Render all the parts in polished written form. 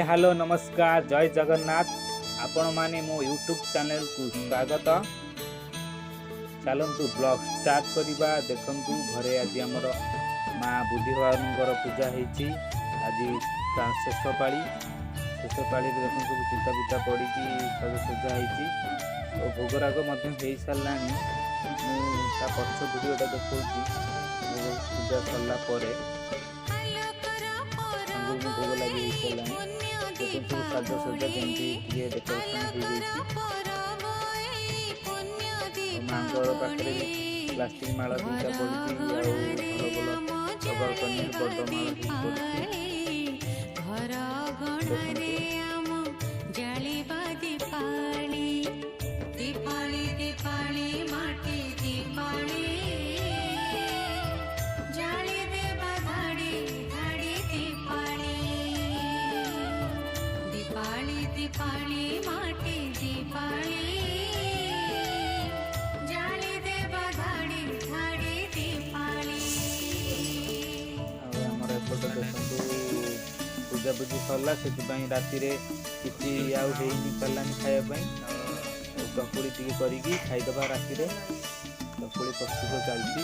Hi hello नमस्कार जय जगन्नाथ आपण माने मो यूट्यूब चैनल को स्वागत। चलतु ब्लॉग स्टार्ट करवा। देखंतु घरे आज आमर माँ बुढ़ी भगवान पूजा होती। आज शेष पाड़ी देखो सब चिता पिता पड़ी सजा होती और भोगराग हो सारा। मुझा पक्ष भिडियोटा देखा पूजा सरला भोग लगी सब साजसजा जमी डेकोरेशन माँ पाखे प्लास्टिक माला दुईटा पड़ी बड़ पूजा पूजी सरला से राति किसी आउ पारानी खायापी चकुड़ी टी कर खाईदे। राति चकुड़ी प्रस्तुत चलती।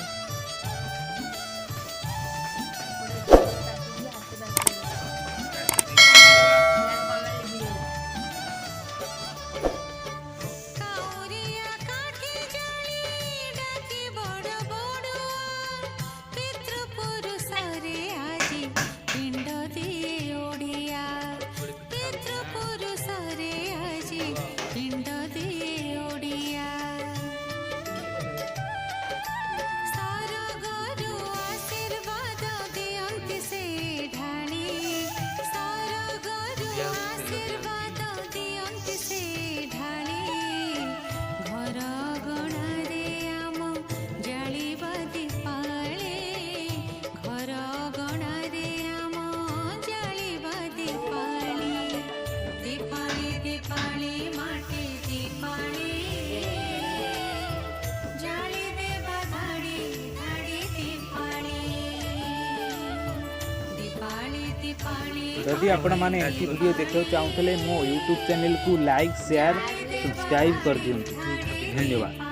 यदि आपण मैंने ऐसी वीडियो देखा चाहूँगे मो यूट्यूब चैनल को लाइक शेयर सब्सक्राइब कर दिखाँ। धन्यवाद।